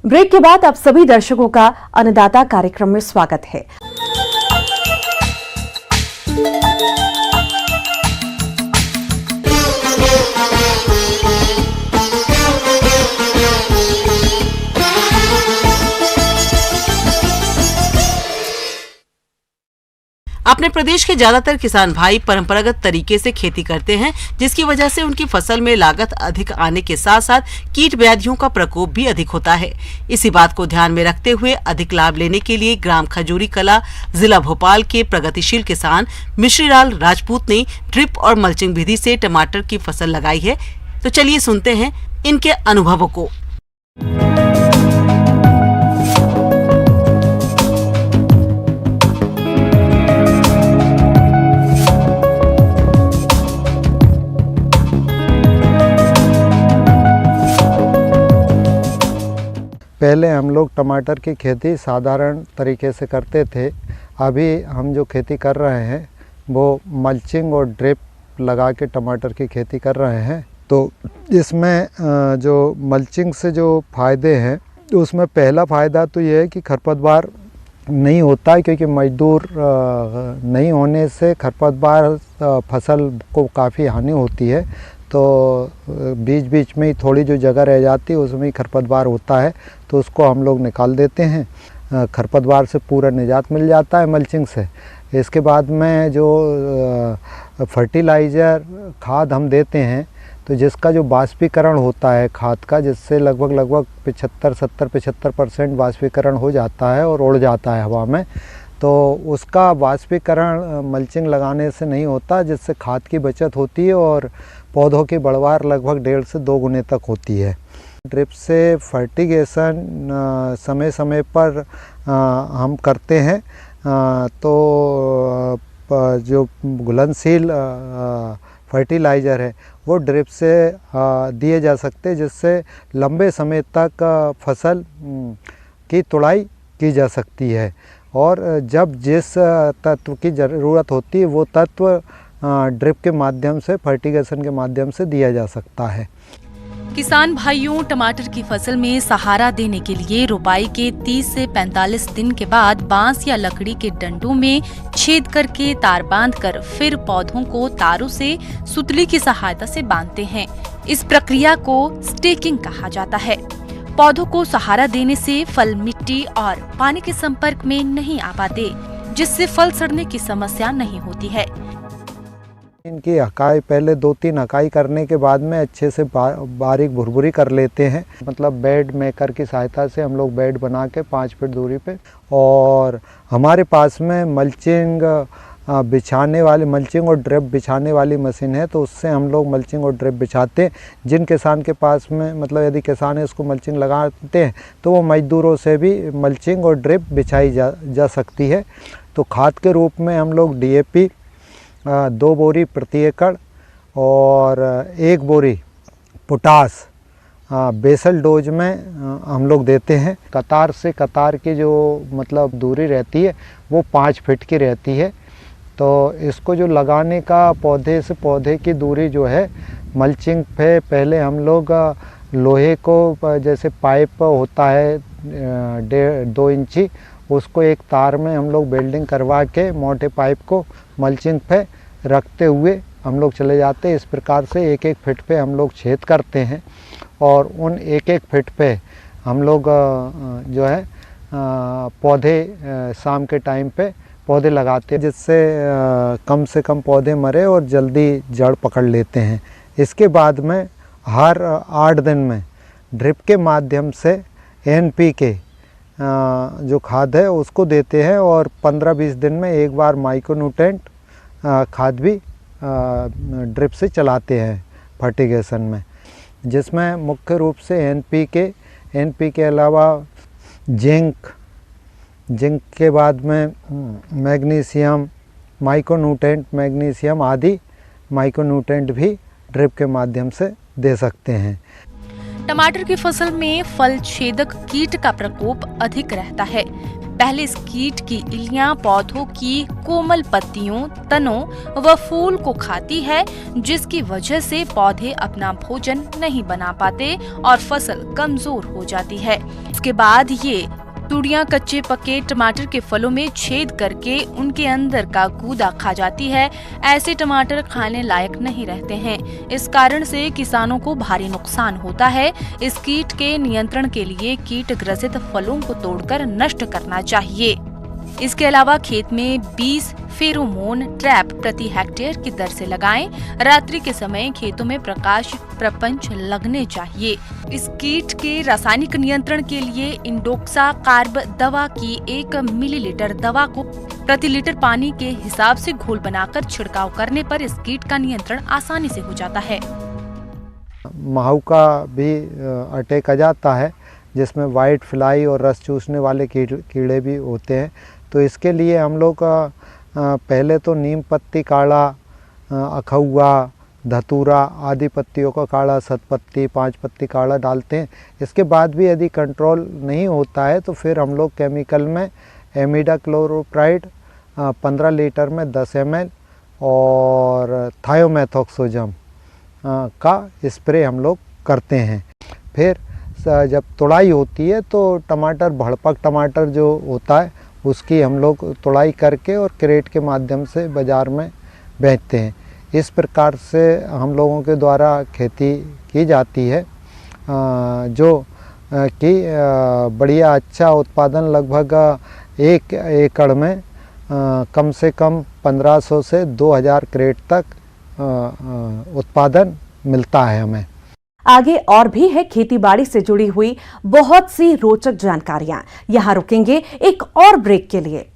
Break के बाद आप सभी दर्शकों का अन्नदाता कार्यक्रम में स्वागत है। अपने प्रदेश के ज्यादातर किसान भाई परंपरागत तरीके से खेती करते हैं, जिसकी वजह से उनकी फसल में लागत अधिक आने के साथ साथ कीट व्याधियों का प्रकोप भी अधिक होता है। इसी बात को ध्यान में रखते हुए अधिक लाभ लेने के लिए ग्राम खजूरी कला, जिला भोपाल के प्रगतिशील किसान मिश्रीलाल राजपूत ने ड्रिप और मल्चिंग विधि से टमाटर की फसल लगाई है। तो चलिए सुनते हैं इनके अनुभवों को। पहले हम लोग टमाटर की खेती साधारण तरीके से करते थे। अभी हम जो खेती कर रहे हैं वो मल्चिंग और ड्रिप लगा के टमाटर की खेती कर रहे हैं। तो इसमें जो मल्चिंग से जो फ़ायदे हैं तो उसमें पहला फ़ायदा तो ये है कि खरपतवार नहीं होता है, क्योंकि मजदूर नहीं होने से खरपतवार फसल को काफ़ी हानि होती है। तो बीच बीच में ही थोड़ी जो जगह रह जाती है उसमें ही खरपतवार होता है, तो उसको हम लोग निकाल देते हैं। खरपतवार से पूरा निजात मिल जाता है मल्चिंग से। इसके बाद में जो फर्टिलाइज़र खाद हम देते हैं तो जिसका जो वाष्पीकरण होता है खाद का, जिससे लगभग 75% वाष्पीकरण हो जाता है और उड़ जाता है हवा में, तो उसका वाष्पीकरण मल्चिंग लगाने से नहीं होता, जिससे खाद की बचत होती है और पौधों की बढ़वार लगभग 1.5 से 2 गुने तक होती है। ड्रिप से फर्टिगेशन समय समय पर हम करते हैं। तो जो घुलनशील फर्टिलाइज़र है वो ड्रिप से दिए जा सकते हैं, जिससे लंबे समय तक फसल की तुड़ाई की जा सकती है। और जब जिस तत्व की ज़रूरत होती है वो तत्व ड्रिप के माध्यम से, फर्टिगेशन के माध्यम से दिया जा सकता है। किसान भाइयों, टमाटर की फसल में सहारा देने के लिए रोपाई के 30 से 45 दिन के बाद बांस या लकड़ी के डंडों में छेद करके तार बांधकर फिर पौधों को तारों से सुतली की सहायता से बांधते हैं। इस प्रक्रिया को स्टेकिंग कहा जाता है। पौधों को सहारा देने से फल मिट्टी और पानी के संपर्क में नहीं आ पाते, जिससे फल सड़ने की समस्या नहीं होती है। इनकी हकाई पहले 2-3 हकाई करने के बाद में अच्छे से बारीक भुरभुरी कर लेते हैं। मतलब बेड मेकर की सहायता से हम लोग बेड बना के 5 फीट दूरी पे, और हमारे पास में मल्चिंग और ड्रिप बिछाने वाली मशीन है, तो उससे हम लोग मल्चिंग और ड्रिप बिछाते हैं। जिन किसान के पास में, मतलब यदि किसान है उसको मल्चिंग लगाते हैं तो वो मजदूरों से भी मल्चिंग और ड्रिप बिछाई जा सकती है। तो खाद के रूप में हम लोग DAP 2 बोरी प्रति एकड़ और 1 बोरी पोटास बेसल डोज में हम लोग देते हैं। कतार से कतार की जो मतलब दूरी रहती है वो 5 फीट की रहती है। तो इसको जो लगाने का पौधे से पौधे की दूरी जो है, मल्चिंग पे पहले हम लोग लोहे को, जैसे पाइप होता है 1.5-2 इंची, उसको एक तार में हम लोग वेल्डिंग करवा के मोटे पाइप को मल्चिंग पे रखते हुए हम लोग चले जाते हैं। इस प्रकार से 1-1 फीट पे हम लोग छेद करते हैं और उन 1-1 फीट पे हम लोग जो है पौधे शाम के टाइम पे पौधे लगाते हैं, जिससे कम से कम पौधे मरे और जल्दी जड़ पकड़ लेते हैं। इसके बाद में हर 8 दिन में ड्रिप के माध्यम से NPK जो खाद है उसको देते हैं, और 15-20 दिन में एक बार माइक्रोन्यूट्रेंट खाद भी ड्रिप से चलाते हैं फर्टिगेशन में, जिसमें मुख्य रूप से NPK के अलावा जिंक के बाद में मैग्नीशियम, माइक्रोन्यूट्रेंट मैग्नीशियम आदि माइक्रोन्यूट्रेंट भी ड्रिप के माध्यम से दे सकते हैं। टमाटर की फसल में फल छेदक कीट का प्रकोप अधिक रहता है। पहले इस कीट की इल्लियां पौधों की कोमल पत्तियों, तनों व फूल को खाती है, जिसकी वजह से पौधे अपना भोजन नहीं बना पाते और फसल कमजोर हो जाती है। उसके बाद ये तुड़ियां कच्चे पके टमाटर के फलों में छेद करके उनके अंदर का गूदा खा जाती है। ऐसे टमाटर खाने लायक नहीं रहते हैं। इस कारण से किसानों को भारी नुकसान होता है। इस कीट के नियंत्रण के लिए कीट ग्रसित फलों को तोड़कर नष्ट करना चाहिए। इसके अलावा खेत में 20 फेरोमोन ट्रैप प्रति हेक्टेयर की दर से लगाएं। रात्रि के समय खेतों में प्रकाश प्रपंच लगने चाहिए। इस कीट के रासायनिक नियंत्रण के लिए इंडोक्सा कार्ब दवा की 1 मिलीलीटर दवा को प्रति लीटर पानी के हिसाब से घोल बनाकर छिड़काव करने पर इस कीट का नियंत्रण आसानी से हो जाता है। माहू का भी अटैक आ जाता है, जिसमें वाइट फ्लाई और रस चूसने वाले कीड़े भी होते हैं। तो इसके लिए हम लोग पहले तो नीम पत्ती काढ़ा, अखौआ, धतूरा आदि पत्तियों का काढ़ा, सतपत्ती, 5 पत्ती काढ़ा डालते हैं। इसके बाद भी यदि कंट्रोल नहीं होता है तो फिर हम लोग केमिकल में एमिडाक्लोप्राइड 15 लीटर में 10 ml और थायोमेथोक्सोजम का स्प्रे हम लोग करते हैं। फिर जब तुड़ाई होती है तो टमाटर, भड़पक टमाटर जो होता है उसकी हम लोग तुड़ाई करके और क्रेट के माध्यम से बाज़ार में बेचते हैं। इस प्रकार से हम लोगों के द्वारा खेती की जाती है, जो कि बढ़िया अच्छा उत्पादन लगभग 1 एकड़ में कम से कम 1500 से 2000 क्रेट तक उत्पादन मिलता है हमें। आगे और भी है खेतीबाड़ी से जुड़ी हुई बहुत सी रोचक जानकारियां। यहां रुकेंगे एक और ब्रेक के लिए।